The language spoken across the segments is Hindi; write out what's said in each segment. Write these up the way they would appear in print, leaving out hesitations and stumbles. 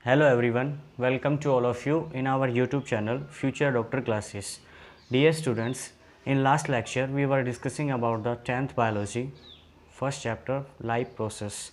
Hello everyone, welcome to all of you in our YouTube channel Future Doctor Classes. Dear students, in last lecture we were discussing about the 10th biology, first chapter life process.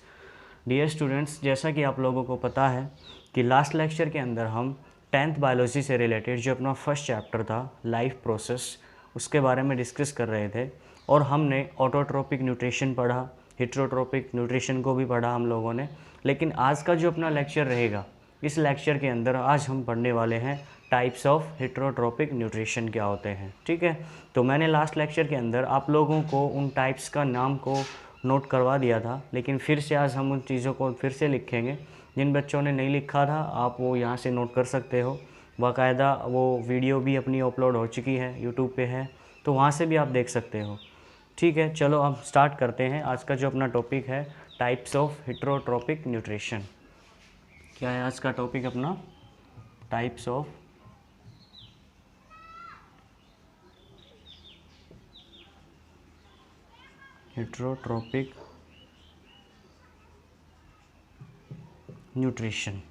Dear students, जैसा कि आप लोगों को पता है कि लास्ट लेक्चर के अंदर हम 10th बायोलॉजी से रिलेटेड जो अपना फर्स्ट चैप्टर था लाइफ प्रोसेस उसके बारे में डिस्कस कर रहे थे और हमने ऑटोट्रोपिक न्यूट्रिशन पढ़ा, हेटेरोट्रोपिक न्यूट्रिशन को भी पढ़ा हम लोगों ने। लेकिन आज का जो अपना लेक्चर रहेगा, इस लेक्चर के अंदर आज हम पढ़ने वाले हैं टाइप्स ऑफ हेटेरोट्रोपिक न्यूट्रिशन क्या होते हैं। ठीक है, तो मैंने लास्ट लेक्चर के अंदर आप लोगों को उन टाइप्स का नाम को नोट करवा दिया था, लेकिन फिर से आज हम उन चीज़ों को फिर से लिखेंगे। जिन बच्चों ने नहीं लिखा था आप वो यहाँ से नोट कर सकते हो। बाकायदा वो वीडियो भी अपनी अपलोड हो चुकी है, यूट्यूब पे है, तो वहाँ से भी आप देख सकते हो। ठीक है, चलो अब स्टार्ट करते हैं। आज का जो अपना टॉपिक है टाइप्स ऑफ हेटेरोट्रोपिक न्यूट्रिशन। क्या है आज का टॉपिक अपना? Types of heterotrophic nutrition.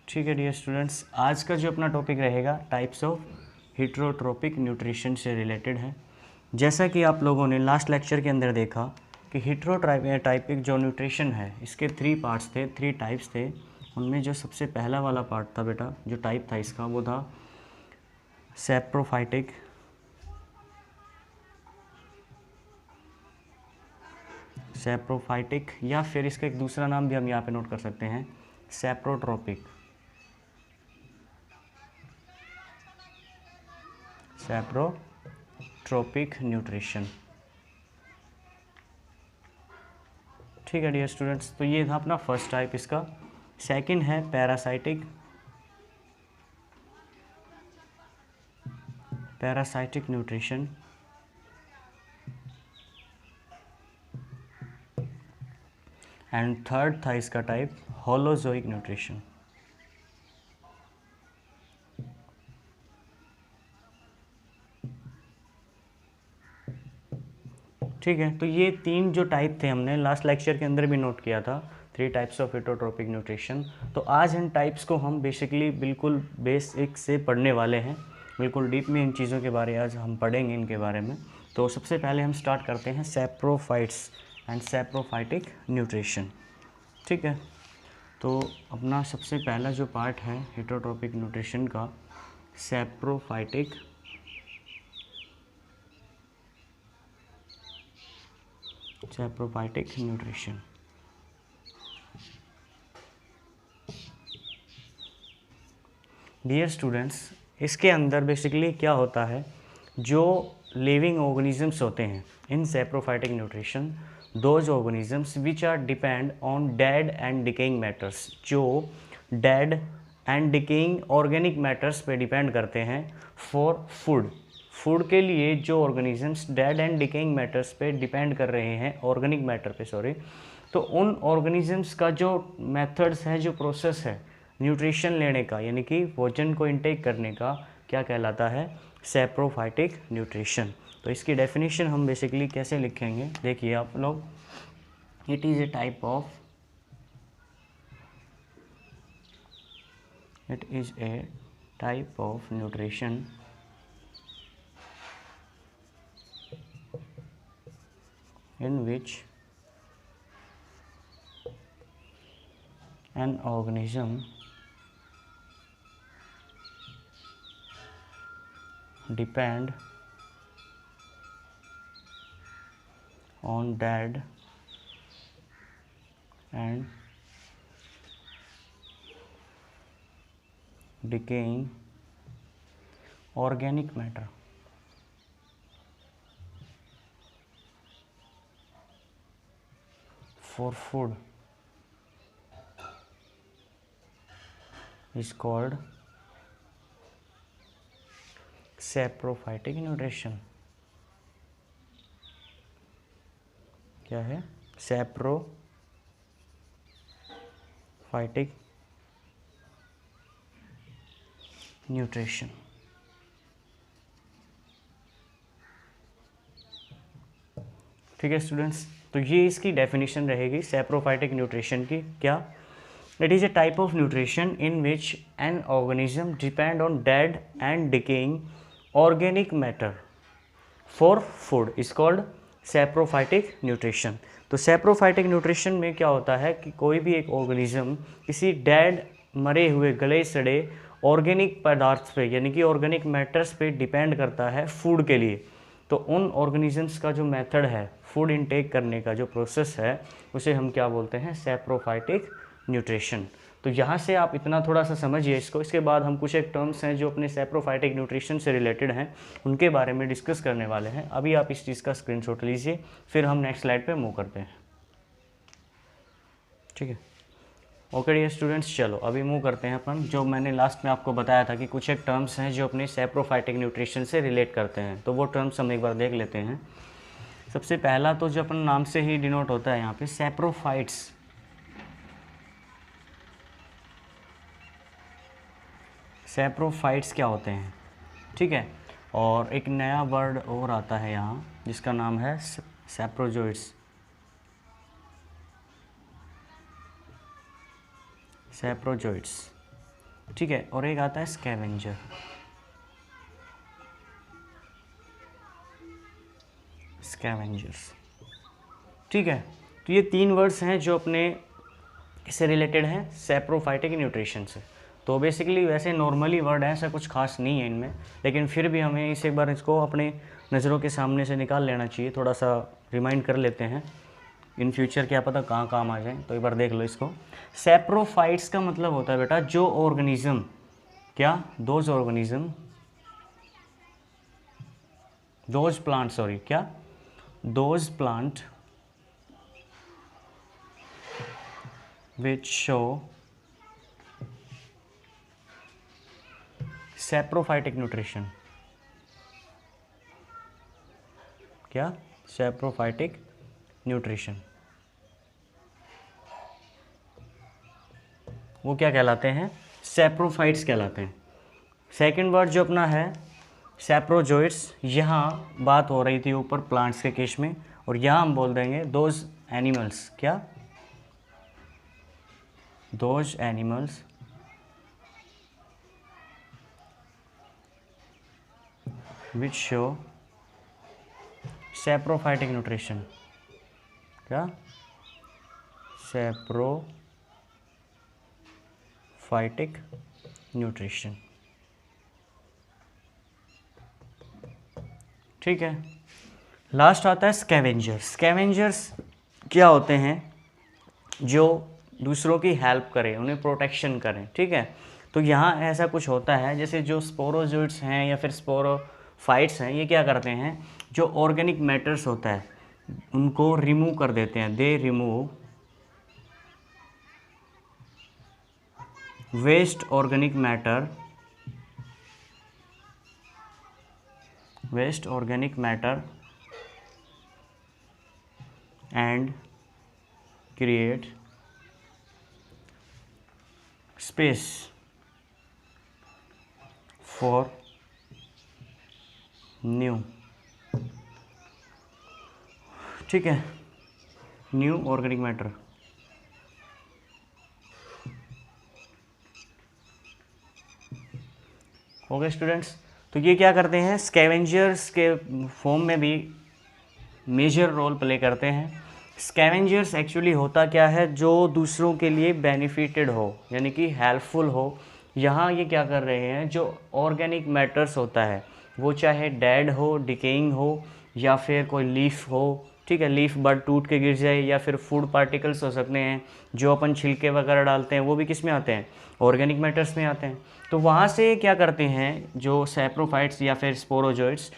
ठीक है डियर स्टूडेंट्स, आज का जो अपना टॉपिक रहेगा टाइप्स ऑफ हेटेरोट्रोपिक न्यूट्रिशन से रिलेटेड है। जैसा कि आप लोगों ने लास्ट लेक्चर के अंदर देखा कि हेटेरोट्रोपिक जो न्यूट्रिशन है इसके 3 पार्ट्स थे, 3 टाइप्स थे। उनमें जो सबसे पहला वाला पार्ट था बेटा, जो टाइप था इसका, वो था सैप्रोफाइटिक, या फिर इसका एक दूसरा नाम भी हम यहाँ पे नोट कर सकते हैं, सैप्रोट्रोपिक। सैप्रोट्रोपिक न्यूट्रिशन। ठीक है डियर स्टूडेंट्स, तो ये था अपना फर्स्ट टाइप इसका। सेकंड है पैरासाइटिक न्यूट्रिशन। एंड थर्ड था इसका टाइप होलोजोइक न्यूट्रिशन। ठीक है, तो ये 3 जो टाइप थे हमने लास्ट लेक्चर के अंदर भी नोट किया था, 3 टाइप्स ऑफ हेटेरोट्रोपिक न्यूट्रिशन। तो आज इन टाइप्स को हम बेसिकली बिल्कुल बेसिक से पढ़ने वाले हैं, बिल्कुल डीप में इन चीज़ों के बारे आज हम पढ़ेंगे इनके बारे में। तो सबसे पहले हम स्टार्ट करते हैं सैप्रोफाइट्स एंड सैप्रोफाइटिक न्यूट्रिशन। ठीक है, तो अपना सबसे पहला जो पार्ट है हेटेरोट्रोपिक न्यूट्रिशन का, सैप्रोफाइटिक न्यूट्रिशन। डियर स्टूडेंट्स, इसके अंदर बेसिकली क्या होता है, जो लिविंग ऑर्गेनिजम्स होते हैं in saprophytic nutrition, those organisms which are depend on dead and decaying matters, जो dead and decaying organic matters पे डिपेंड करते हैं फॉर फूड के लिए। जो organisms dead and decaying matters पे डिपेंड कर रहे हैं, ऑर्गेनिक मैटर पे सॉरी, तो उन ऑर्गेनिजम्स का जो मेथड्स है, जो प्रोसेस है न्यूट्रिशन लेने का, यानी कि भोजन को इनटेक करने का, क्या कहलाता है? Saprophytic nutrition. तो इसकी डेफिनेशन हम बेसिकली कैसे लिखेंगे, देखिए आप लोग। It is a type of nutrition in which an organism depend on dead and decaying organic matter for food is called saprophytic nutrition. क्या है? Saprophytic nutrition. ठीक है स्टूडेंट्स, तो ये इसकी डेफिनेशन रहेगी सैप्रोफाइटिक न्यूट्रिशन की। क्या? It is a type of nutrition in which an organism depend on dead and decaying organic matter for food is called saprophytic nutrition. तो सैप्रोफाइटिक न्यूट्रिशन में क्या होता है कि कोई भी एक ऑर्गेनिज्म किसी डेड, मरे हुए, गले सड़े ऑर्गेनिक पदार्थ पे यानी कि ऑर्गेनिक मैटर्स पे डिपेंड करता है फूड के लिए। तो उन ऑर्गेनिजम्स का जो मेथड है फूड इनटेक करने का, जो प्रोसेस है, उसे हम क्या बोलते हैं? Saprophytic nutrition. तो यहाँ से आप इतना थोड़ा सा समझिए इसको। इसके बाद हम कुछ एक टर्म्स हैं जो अपने सैप्रोफाइटिक न्यूट्रिशन से रिलेटेड हैं, उनके बारे में डिस्कस करने वाले हैं। अभी आप इस चीज़ का स्क्रीनशॉट लीजिए, फिर हम नेक्स्ट स्लाइड पे मूव करते हैं। ठीक है, ओके डियर स्टूडेंट्स, चलो अभी मूव करते हैं अपन। जो मैंने लास्ट में आपको बताया था कि कुछ एक टर्म्स हैं जो अपने सैप्रोफाइटिक न्यूट्रिशन से रिलेट करते हैं, तो वो टर्म्स हम एक बार देख लेते हैं। सबसे पहला तो जो अपन नाम से ही डिनोट होता है यहाँ पे, सैप्रोफाइट्स। सैप्रोफाइट्स क्या होते हैं? ठीक है, और एक नया वर्ड और आता है यहाँ जिसका नाम है सैप्रोजोइट्स। सैप्रोजोइट्स, ठीक है, और एक आता है स्कैवेंजर। स्कैवेंजर्स, ठीक है। तो ये 3 वर्ड्स हैं जो अपने इससे रिलेटेड हैं सैप्रोफाइटिक न्यूट्रिशन से। तो बेसिकली वैसे नॉर्मली वर्ड है, ऐसा कुछ खास नहीं है इनमें, लेकिन फिर भी हमें इस एक बार इसको अपने नज़रों के सामने से निकाल लेना चाहिए, थोड़ा सा रिमाइंड कर लेते हैं। इन फ्यूचर क्या पता कहाँ काम आ जाए, तो एक बार देख लो इसको। सैप्रोफाइट्स का मतलब होता है बेटा जो ऑर्गेनिज्म, क्या? Those organism, those plant, sorry, क्या? Those plant which show saprophytic nutrition. क्या? सैप्रोफाइटिक न्यूट्रिशन, वो क्या कहलाते हैं? सैप्रोफाइट्स कहलाते हैं। सेकंड वर्ड जो अपना है सैप्रोजोइट्स, यहाँ बात हो रही थी ऊपर प्लांट्स के केस में, और यहाँ हम बोल देंगे दोज एनिमल्स। क्या? Those animals which show saprophytic nutrition. क्या? सैप्रोफाइटिक न्यूट्रिशन, ठीक है। लास्ट आता है स्कैवेंजर्स। स्कैवेंजर्स क्या होते हैं? जो दूसरों की हेल्प करें, उन्हें प्रोटेक्शन करें, ठीक है। तो यहाँ ऐसा कुछ होता है, जैसे जो स्पोरोजोइट्स हैं या फिर स्पोरोफाइट्स हैं, ये क्या करते हैं? जो ऑर्गेनिक मैटर्स होता है उनको रिमूव कर देते हैं। They remove waste organic matter, waste organic matter and create space for new, ठीक है, new organic matter. Okay students, तो ये क्या करते हैं? स्कैवेंजर्स के फॉर्म में भी मेजर रोल प्ले करते हैं। स्कैवेंजर्स एक्चुअली होता क्या है? जो दूसरों के लिए बेनिफिटेड हो, यानी कि हेल्पफुल हो। यहाँ ये क्या कर रहे हैं? जो ऑर्गेनिक मैटर्स होता है वो चाहे डेड हो, डिकेइंग हो, या फिर कोई लीफ हो, ठीक है, लीफ बड टूट के गिर जाए, या फिर फूड पार्टिकल्स हो सकते हैं जो अपन छिलके वगैरह डालते हैं, वो भी किस में आते हैं? ऑर्गेनिक मैटर्स में आते हैं। तो वहाँ से क्या करते हैं जो सैप्रोफाइट्स या फिर स्पोरोजोइट्स,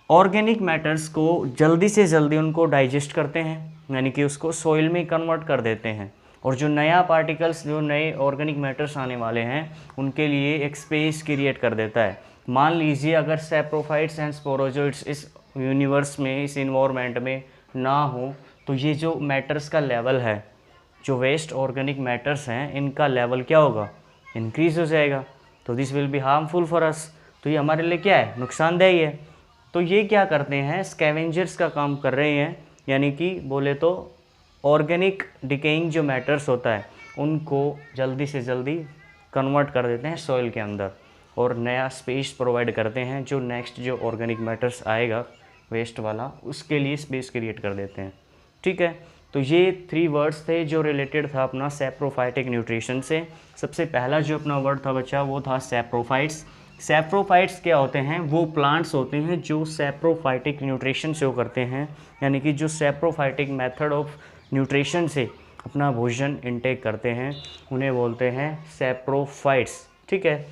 ऑर्गेनिक मैटर्स को जल्दी से जल्दी उनको डाइजेस्ट करते हैं, यानी कि उसको सॉइल में कन्वर्ट कर देते हैं, और जो नया पार्टिकल्स, जो नए ऑर्गेनिक मैटर्स आने वाले हैं, उनके लिए एक स्पेस क्रिएट कर देता है। मान लीजिए अगर सैप्रोफाइट्स एंड स्पोरोजोइट्स इस यूनिवर्स में, इस इन्वायरमेंट में ना हो, तो ये जो मैटर्स का लेवल है, जो वेस्ट ऑर्गेनिक मैटर्स हैं, इनका लेवल क्या होगा? इंक्रीज हो जाएगा। तो this will be harmful for us. तो ये हमारे लिए क्या है? नुकसानदेह है। तो ये क्या करते हैं? स्कैवेंजर्स का काम कर रहे हैं, यानी कि बोले तो ऑर्गेनिक डिकेइंग जो मैटर्स होता है उनको जल्दी से जल्दी कन्वर्ट कर देते हैं सॉइल के अंदर और नया स्पेस प्रोवाइड करते हैं, जो नेक्स्ट जो ऑर्गेनिक मैटर्स आएगा वेस्ट वाला उसके लिए स्पेस क्रिएट कर देते हैं। ठीक है, तो ये 3 वर्ड्स थे जो रिलेटेड था अपना सैप्रोफाइटिक न्यूट्रिशन से। सबसे पहला जो अपना वर्ड था बच्चा वो था सैप्रोफाइट्स। सैप्रोफाइट्स क्या होते हैं? वो प्लांट्स होते हैं जो सैप्रोफाइटिक न्यूट्रिशन शो करते हैं, यानी कि जो सैप्रोफाइटिक मेथड ऑफ न्यूट्रिशन से अपना भोजन इनटेक करते हैं उन्हें बोलते हैं सैप्रोफाइट्स। ठीक है,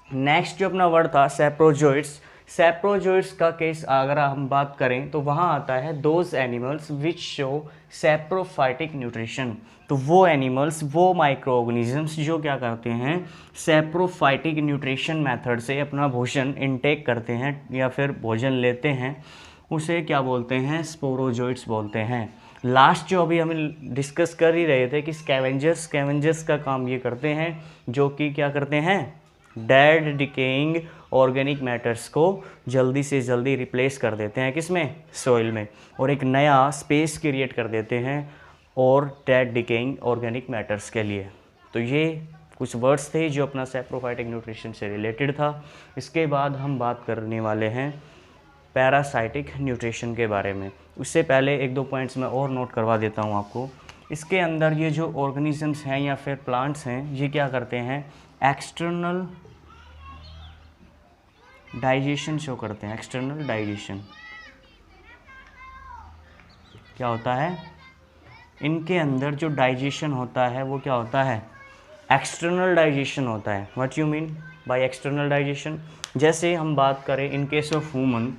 नेक्स्ट जो अपना वर्ड था सैप्रोजोइट्स। सैप्रोजोइट्स का केस अगर हम बात करें तो वहाँ आता है those animals which show saprophytic nutrition. तो वो एनिमल्स, वो माइक्रो ऑर्गेनिजम्स जो क्या करते हैं सैप्रोफाइटिक न्यूट्रिशन मेथड से अपना भोजन इनटेक करते हैं या फिर भोजन लेते हैं, उसे क्या बोलते हैं? स्पोरोजोइट्स बोलते हैं। लास्ट जो अभी हम डिस्कस कर ही रहे थे कि स्कैवेंजर्स का काम ये करते हैं जो कि क्या करते हैं? डेड डिकेइंग ऑर्गेनिक मैटर्स को जल्दी से जल्दी रिप्लेस कर देते हैं किसमें? सॉइल में, और एक नया स्पेस क्रिएट कर देते हैं और डेड डिकेइंग ऑर्गेनिक मैटर्स के लिए। तो ये कुछ वर्ड्स थे जो अपना सैप्रोफाइटिक न्यूट्रिशन से रिलेटेड था। इसके बाद हम बात करने वाले हैं पैरासाइटिक न्यूट्रिशन के बारे में। उससे पहले 1-2 पॉइंट्स मैं और नोट करवा देता हूँ आपको। इसके अंदर ये जो ऑर्गेनिजम्स हैं या फिर प्लांट्स हैं ये क्या करते हैं? एक्सटर्नल डाइजेशन शो करते हैं। एक्सटर्नल डाइजेशन क्या होता है? इनके अंदर जो डाइजेशन होता है वो क्या होता है? एक्सटर्नल डाइजेशन होता है। What you mean by external digestion? जैसे हम बात करें इन केस ऑफ ह्यूमन,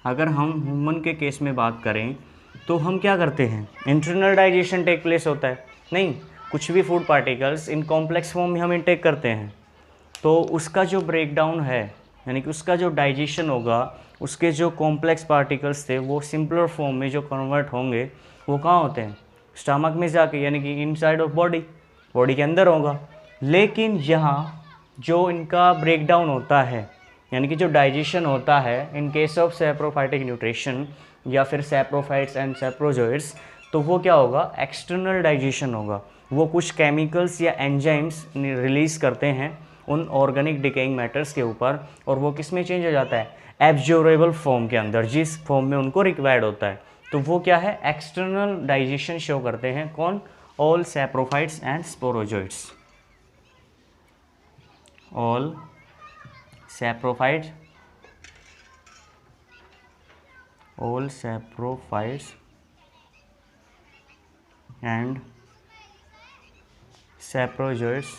अगर हम ह्यूमन के केस में बात करें तो हम क्या करते हैं? इंटरनल डाइजेशन टेक प्लेस होता है। नहीं, कुछ भी food particles in complex form में हम इनटेक करते हैं तो उसका जो ब्रेकडाउन है यानी कि उसका जो डाइजेशन होगा, उसके जो कॉम्प्लेक्स पार्टिकल्स थे वो सिंपलर फॉर्म में जो कन्वर्ट होंगे वो कहाँ होते हैं? स्टमक में जाके, यानी कि इनसाइड ऑफ बॉडी के अंदर होगा। लेकिन यहाँ जो इनका ब्रेकडाउन होता है यानी कि जो डाइजेशन होता है in case of saprophytic nutrition या फिर सैप्रोफाइट्स एंड सैप्रोजोइट्स, तो वो क्या होगा? एक्सटर्नल डाइजेशन होगा। वो कुछ केमिकल्स या एंजाइम्स रिलीज़ करते हैं उन ऑर्गेनिक डिकेइंग मैटर्स के ऊपर, और वो किस में चेंज हो जाता है? एब्जॉर्बेबल फॉर्म के अंदर, जिस फॉर्म में उनको रिक्वायर्ड होता है। तो वो क्या है? एक्सटर्नल डाइजेशन शो करते हैं। कौन? All saprophytes and sporozoites. All saprophytes, all saprophytes and saprozoites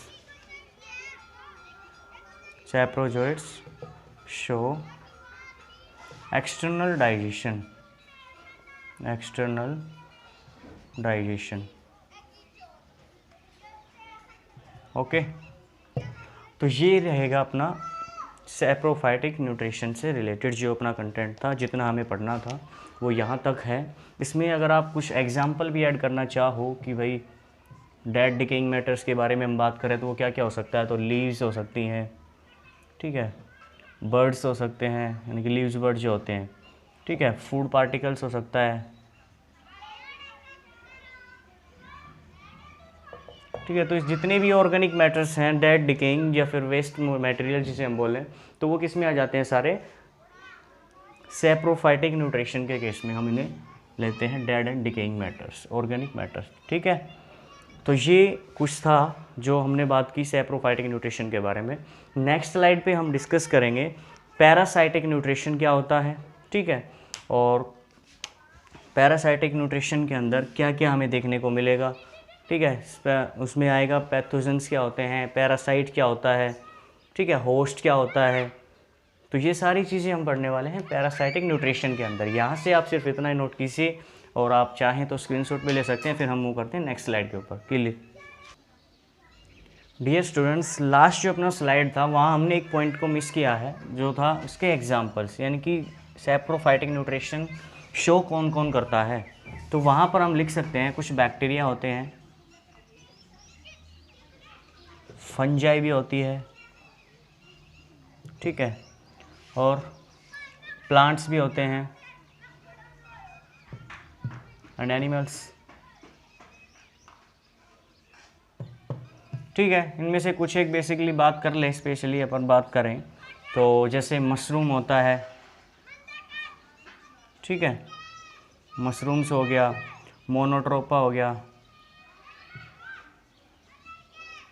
show external digestion। Okay, तो ये रहेगा अपना सैप्रोफाइटिक न्यूट्रिशन से रिलेटेड जो अपना कंटेंट था। जितना हमें पढ़ना था वो यहाँ तक है। इसमें अगर आप कुछ एग्जाम्पल भी ऐड करना चाहो कि भाई डेड डिकेइंग मैटर्स के बारे में हम बात करें तो वो क्या क्या हो सकता है, तो लीव्स हो सकती हैं, ठीक है, बर्ड्स हो सकते हैं यानी कि लीव्स बर्ड जो होते हैं, ठीक है, फूड पार्टिकल्स हो सकता है, ठीक है। तो जितने भी ऑर्गेनिक मैटर्स हैं डेड डिकेइंग या फिर वेस्ट मटेरियल जिसे हम बोलें, तो वो किस में आ जाते हैं? सारे सैप्रोफाइटिक न्यूट्रिशन के केस में हम इन्हें लेते हैं dead and decaying matters, organic matters, ठीक है। तो ये कुछ था जो हमने बात की सैप्रोफाइटिक न्यूट्रिशन के बारे में। नेक्स्ट स्लाइड पे हम डिस्कस करेंगे पैरासाइटिक न्यूट्रिशन क्या होता है, ठीक है, और पैरासाइटिक न्यूट्रिशन के अंदर क्या क्या हमें देखने को मिलेगा, ठीक है। उसमें आएगा पैथोजेंस क्या होते हैं, पैरासाइट क्या होता है, ठीक है, होस्ट क्या होता है। तो ये सारी चीज़ें हम पढ़ने वाले हैं पैरासाइटिक न्यूट्रिशन के अंदर। यहाँ से आप सिर्फ इतना ही नोट कीजिए और आप चाहें तो स्क्रीनशॉट भी ले सकते हैं। फिर हम मूव करते हैं नेक्स्ट स्लाइड के ऊपर। क्लियर? डियर स्टूडेंट्स, लास्ट जो अपना स्लाइड था वहाँ हमने एक पॉइंट को मिस किया है जो था उसके एग्जाम्पल्स, यानी कि सैप्रोफाइटिक न्यूट्रिशन शो कौन कौन करता है। तो वहाँ पर हम लिख सकते हैं कुछ बैक्टीरिया होते हैं, फंजाई भी होती है, ठीक है, और प्लांट्स भी होते हैं, एंड एनिमल्स। ठीक है, इनमें से कुछ एक बेसिकली बात कर लें, स्पेशली अपन बात करें तो जैसे मशरूम होता है, ठीक है, मशरूम्स हो गया, मोनोट्रोपा हो गया।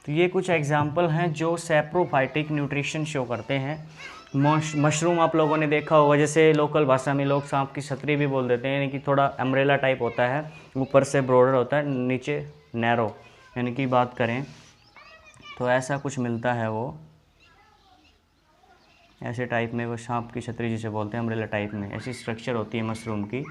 तो ये कुछ एग्जाम्पल हैं जो सैप्रोफाइटिक न्यूट्रिशन शो करते हैं। मशरूम आप लोगों ने देखा होगा, जैसे लोकल भाषा में लोग सांप की छतरी भी बोल देते हैं, यानी कि थोड़ा अम्ब्रेला टाइप होता है, ऊपर से ब्रॉडर होता है, नीचे नैरो, यानी कि बात करें तो ऐसा कुछ मिलता है, वो ऐसे टाइप में, वो सांप की छतरी जिसे बोलते हैं, अम्ब्रेला टाइप में ऐसी स्ट्रक्चर होती है मशरूम की।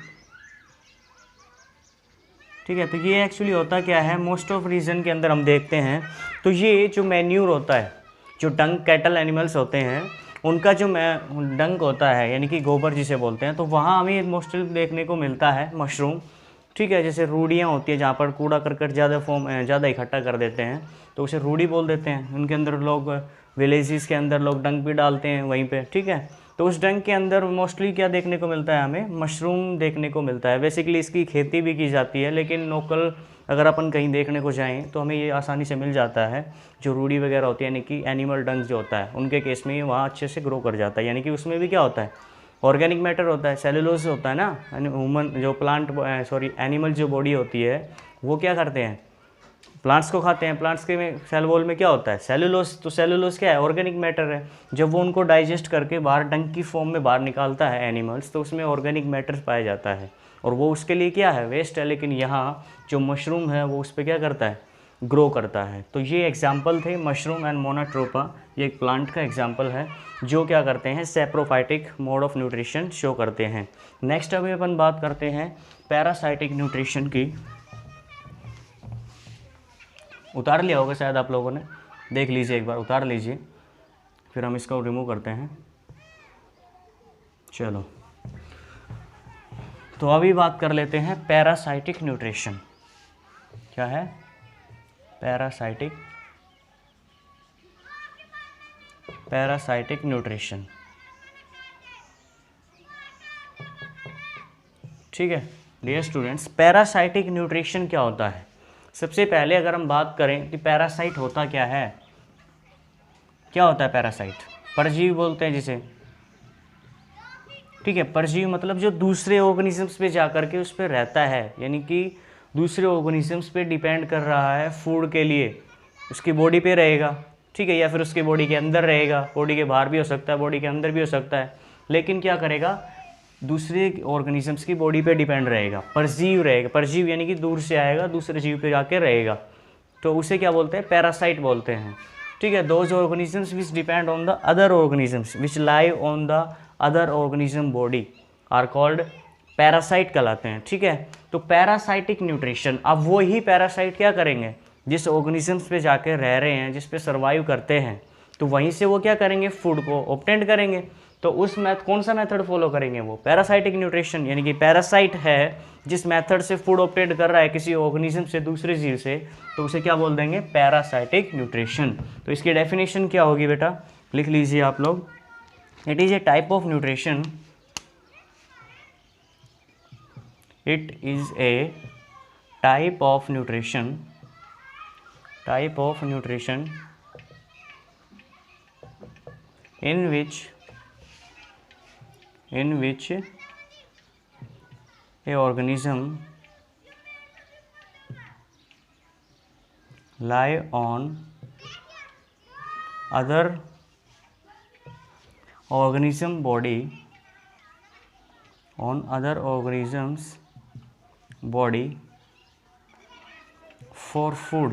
ठीक है, तो ये एक्चुअली होता क्या है, मोस्ट ऑफ रीजन के अंदर हम देखते हैं तो ये जो मैन्यूर होता है, जो डंग कैटल एनिमल्स होते हैं उनका जो डंग होता है, यानी कि गोबर जिसे बोलते हैं, तो वहाँ हमें मोस्टली देखने को मिलता है मशरूम। ठीक है, जैसे रूढ़ियाँ होती है जहाँ पर कूड़ा करकट ज़्यादा इकट्ठा कर देते हैं तो उसे रूढ़ी बोल देते हैं। उनके अंदर लोग विलेजेस के अंदर लोग डंग भी डालते हैं वहीं पे। ठीक है, तो उस डंग के अंदर मोस्टली क्या देखने को मिलता है, हमें मशरूम देखने को मिलता है। बेसिकली इसकी खेती भी की जाती है, लेकिन लोकल अगर अपन कहीं देखने को जाएं तो हमें ये आसानी से मिल जाता है। जो रूढ़ी वगैरह होती है, यानी कि एनिमल डंग जो होता है, उनके केस में ये वहाँ अच्छे से ग्रो कर जाता है। यानी कि उसमें भी क्या होता है, ऑर्गेनिक मैटर होता है, सेलुलोज होता है ना। ह्यूमन जो एनिमल जो बॉडी होती है वो क्या करते हैं, प्लांट्स को खाते हैं। प्लांट्स के में सेल वॉल में क्या होता है, सेलुलोज। तो सेलुलोज क्या है, ऑर्गेनिक मैटर है। जब वो उनको डाइजेस्ट करके बाहर डंग की फॉर्म में बाहर निकालता है एनिमल्स, तो उसमें ऑर्गेनिक मैटर पाया जाता है और वो उसके लिए क्या है, वेस्ट है। लेकिन यहाँ जो मशरूम है वो उस पर क्या करता है, ग्रो करता है। तो ये एग्जाम्पल थे मशरूम एंड मोनोट्रोपा। ये एक प्लांट का एग्जाम्पल है जो क्या करते हैं, saprophytic mode of nutrition show करते हैं। नेक्स्ट अभी अपन बात करते हैं पैरासाइटिक न्यूट्रिशन की। उतार लिया होगा शायद आप लोगों ने, देख लीजिए एक बार, उतार लीजिए, फिर हम इसको रिमूव करते हैं। चलो, तो अभी बात कर लेते हैं पैरासाइटिक न्यूट्रिशन। क्या है पैरासाइटिक न्यूट्रिशन। ठीक है डियर स्टूडेंट्स, पैरासाइटिक न्यूट्रिशन क्या होता है। सबसे पहले अगर हम बात करें कि पैरासाइट होता क्या है, क्या होता है पैरासाइट, परजीवी बोलते हैं जिसे। ठीक है, परजीवी मतलब जो दूसरे ऑर्गेनिजम्स पे जाकर के उस पर रहता है, यानी कि दूसरे ऑर्गेनिजम्स पे डिपेंड कर रहा है फूड के लिए, उसकी बॉडी पे रहेगा। ठीक है, या फिर उसकी बॉडी के अंदर रहेगा, बॉडी के बाहर भी हो सकता है, बॉडी के अंदर भी हो सकता है, लेकिन क्या करेगा, दूसरे ऑर्गेनिजम्स की बॉडी पे डिपेंड रहेगा, परजीव रहेगा। परजीव यानी कि दूर से आएगा, दूसरे जीव पे जाके रहेगा, तो उसे क्या बोलते हैं, पैरासाइट बोलते हैं। ठीक है, those organisms which depend on the other organisms which live on the other organism body are called parasite कहलाते हैं। ठीक है, तो पैरासाइटिक न्यूट्रिशन, अब वो ही पैरासाइट क्या करेंगे, जिस ऑर्गेनिजम्स पे जाके रह रहे हैं, जिस पे सर्वाइव करते हैं, तो वहीं से वो क्या करेंगे, फूड को ऑब्टेन करेंगे। तो उस कौन सा मेथड फॉलो करेंगे, वो पैरासाइटिक न्यूट्रिशन। यानी कि पैरासाइट है जिस मेथड से फूड ऑब्टेन कर रहा है किसी ऑर्गेनिज्म से, दूसरे जीव से, तो उसे क्या बोल देंगे, पैरासाइटिक न्यूट्रिशन। तो इसकी डेफिनेशन क्या होगी बेटा, लिख लीजिए आप लोग। It is a type of nutrition, it is a type of nutrition in which a organism live on other organism body, on other organisms body for food।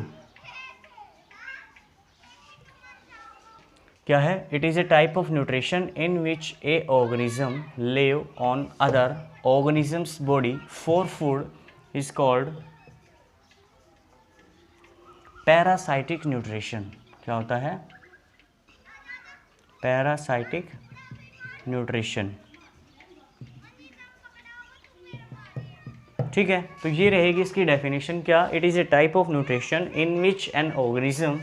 क्या है, it is a type of nutrition in which A organism live on other organisms body for food is called parasitic nutrition. क्या होता है, पैरासाइटिक न्यूट्रिशन। ठीक है, तो ये रहेगी इसकी डेफिनेशन। क्या, it is a type of nutrition in which an organism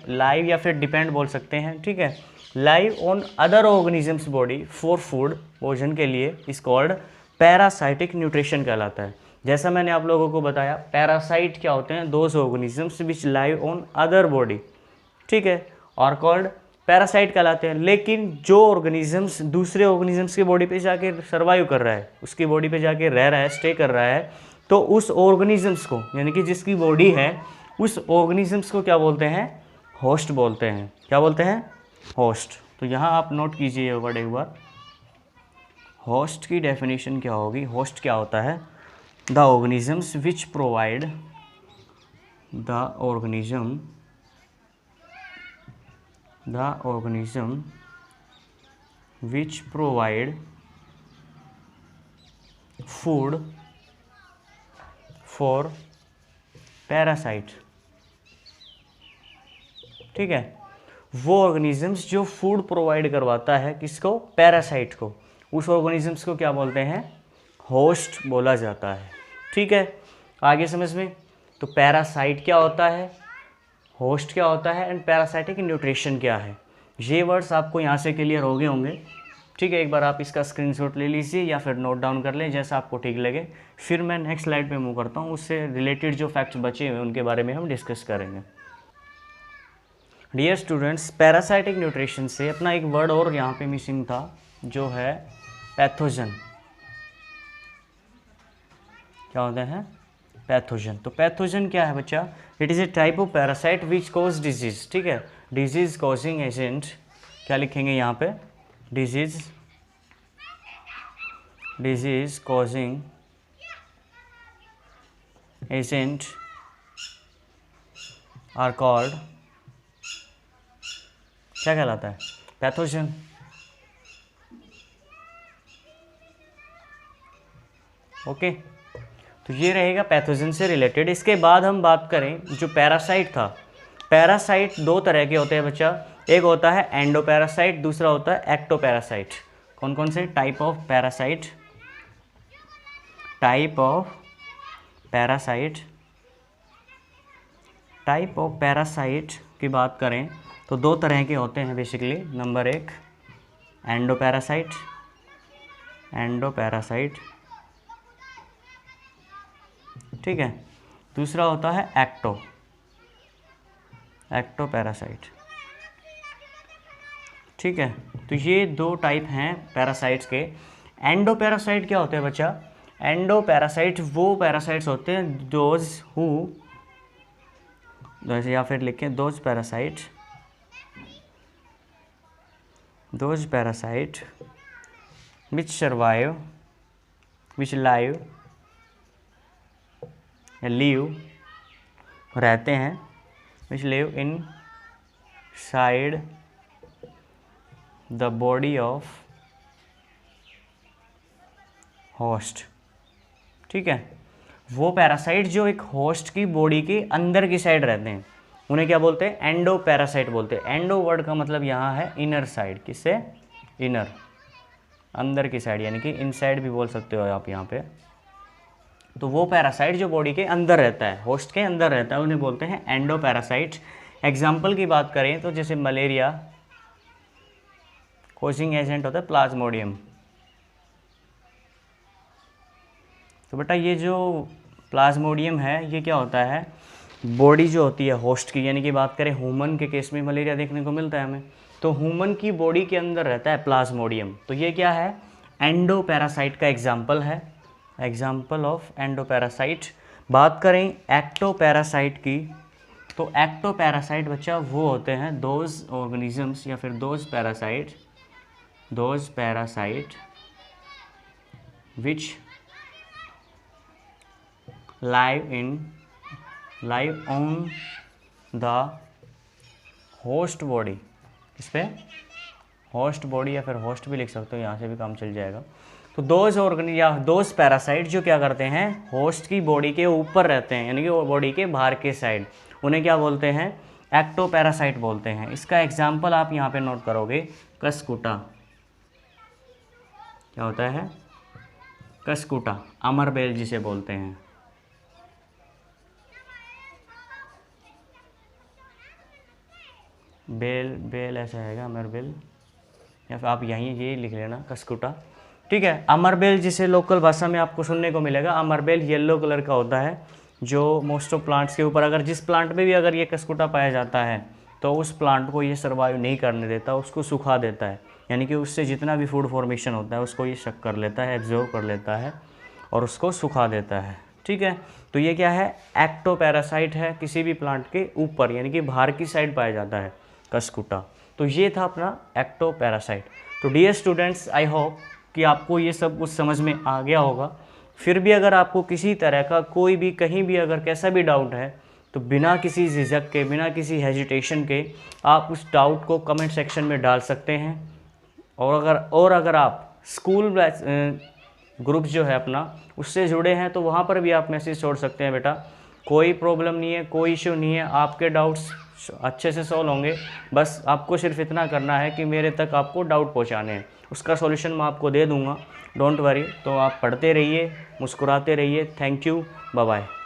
live या फिर डिपेंड बोल सकते हैं। ठीक है, live on other organisms body for food, भोजन के लिए, इज कॉल्ड पैरासाइटिक न्यूट्रिशन कहलाता है। जैसा मैंने आप लोगों को बताया, पैरासाइट क्या होते हैं, those organisms which live on other body, ठीक है, और कॉल्ड पैरासाइट कहलाते हैं। लेकिन जो ऑर्गेनिजम्स दूसरे ऑर्गेनिजम्स की बॉडी पे जाके सर्वाइव कर रहा है, उसकी बॉडी पे जाके रह रहा है, स्टे कर रहा है, तो उस ऑर्गेनिजम्स को, यानी कि जिसकी बॉडी है, उस ऑर्गेनिजम्स को क्या बोलते हैं, होस्ट बोलते हैं। क्या बोलते हैं, होस्ट। तो यहाँ आप नोट कीजिए ये वर्ड एक बार। होस्ट की डेफिनेशन क्या होगी, होस्ट क्या होता है, the organisms which provide, the organism which provide food for parasite, ठीक है, वो ऑर्गेनिजम्स जो फूड प्रोवाइड करवाता है किसको, पैरासाइट को, उस ऑर्गेनिजम्स को क्या बोलते हैं, होस्ट बोला जाता है। ठीक है, आगे समझ में। तो पैरासाइट क्या होता है, होस्ट क्या होता है, एंड पैरासाइटिक न्यूट्रिशन क्या है, ये वर्ड्स आपको यहाँ से क्लियर हो गए होंगे। ठीक है, एक बार आप इसका स्क्रीनशॉट ले लीजिए या फिर नोट डाउन कर लें, जैसा आपको ठीक लगे। फिर मैं नेक्स्ट स्लाइड पे मूव करता हूँ, उससे रिलेटेड जो फैक्ट्स बचे हुए उनके बारे में हम डिस्कस करेंगे। डियर स्टूडेंट्स, पैरासाइटिक न्यूट्रिशन से अपना एक वर्ड और यहाँ पे मिसिंग था, जो है पैथोजन। क्या होता है, पैथोजन। तो पैथोजन क्या है बच्चा, it is a type of parasite which cause disease. ठीक है, डिजीज कॉजिंग एजेंट, क्या लिखेंगे यहाँ पे, disease causing agent are called, क्या कहलाता है, पैथोजन। ओके, तो ये रहेगा पैथोजन से रिलेटेड। इसके बाद हम बात करें जो पैरासाइट था, पैरासाइट दो तरह के होते हैं बच्चा, एक होता है एंडोपैरासाइट, दूसरा होता है एक्टोपैरासाइट। कौन कौन से type of parasite, type of parasite की बात करें तो दो तरह के होते हैं बेसिकली। नंबर एक एंडोपैरासाइट, ठीक है, दूसरा होता है एक्टोपैरासाइट। ठीक है, तो ये दो टाइप हैं पैरासाइट्स के। एंडोपैरासाइट क्या होते हैं बच्चा, एंडोपैरासाइट वो पैरासाइट्स होते हैं दोज हु, या फिर लिखें those parasite which survive, which live रहते हैं, which live inside the body of host। ठीक है, वो पैरासाइट जो एक होस्ट की बॉडी के अंदर की साइड रहते हैं, उन्हें क्या बोलते हैं, एंडोपैरासाइट बोलते हैं। एंडो वर्ड का मतलब यहाँ है इनर साइड, किससे, इनर, अंदर की साइड, यानी कि इनसाइड भी बोल सकते हो आप यहाँ पे। तो वो पैरासाइट जो बॉडी के अंदर रहता है, होस्ट के अंदर रहता है, उन्हें बोलते हैं एंडोपैरासाइट। एग्जाम्पल की बात करें तो जैसे मलेरिया कॉजिंग एजेंट होता है प्लाज्मोडियम। तो बेटा ये जो प्लाज्मोडियम है, ये क्या होता है, बॉडी जो होती है होस्ट की, यानी कि बात करें ह्यूमन के केस में मलेरिया देखने को मिलता है हमें, तो ह्यूमन की बॉडी के अंदर रहता है प्लाज्मोडियम। तो ये क्या है, एंडोपैरासाइट का एग्जाम्पल है, एग्जाम्पल ऑफ एंडोपैरासाइट। बात करें एक्टोपैरासाइट की, तो एक्टोपैरासाइट बच्चा वो होते हैं दोज ऑर्गेनिजम्स या फिर those parasite which live on the host body। इस पे होस्ट बॉडी या फिर होस्ट भी लिख सकते हो, यहाँ से भी काम चल जाएगा। तो दोज दोज पैरासाइट जो क्या करते हैं, होस्ट की बॉडी के ऊपर रहते हैं, यानी कि बॉडी के बाहर के साइड, उन्हें क्या बोलते हैं, एक्टोपैरासाइट बोलते हैं। इसका एग्जाम्पल आप यहाँ पे नोट करोगे, कसकुटा। क्या होता है, कसकुटा, अमरबेल जिसे बोलते हैं। बेल ऐसा रहेगा, अमरबेल, या फिर आप यहीं ये लिख लेना कसकुटा। ठीक है। अमरबेल जिसे लोकल भाषा में आपको सुनने को मिलेगा, अमरबेल येलो कलर का होता है, जो मोस्ट ऑफ प्लांट्स के ऊपर अगर जिस प्लांट में भी अगर ये कस्कुटा पाया जाता है तो उस प्लांट को ये सर्वाइव नहीं करने देता, उसको सुखा देता है। यानी कि उससे जितना भी फूड फॉर्मेशन होता है उसको ये शक कर लेता है, एब्जॉर्व कर लेता है और उसको सुखा देता है। ठीक है, तो ये क्या है, एक्टोपैरासाइट है, किसी भी प्लांट के ऊपर यानी कि बाहर की साइड पाया जाता है कस्कुटा। तो ये था अपना एक्टोपैरासाइट। तो डियर स्टूडेंट्स, आई होप कि आपको ये सब कुछ समझ में आ गया होगा। फिर भी अगर आपको किसी तरह का कोई भी कहीं भी अगर कैसा भी डाउट है तो बिना किसी झिझक के, बिना किसी हेजिटेशन के आप उस डाउट को कमेंट सेक्शन में डाल सकते हैं। और अगर आप स्कूल ग्रुप जो है अपना उससे जुड़े हैं तो वहाँ पर भी आप मैसेज छोड़ सकते हैं। बेटा कोई प्रॉब्लम नहीं है, कोई इशू नहीं है, आपके डाउट्स अच्छे से सॉल्व होंगे। बस आपको सिर्फ इतना करना है कि मेरे तक आपको डाउट पहुँचाने हैं, उसका सॉल्यूशन मैं आपको दे दूँगा, डोंट वरी। तो आप पढ़ते रहिए, मुस्कुराते रहिए। Thank you, bye bye.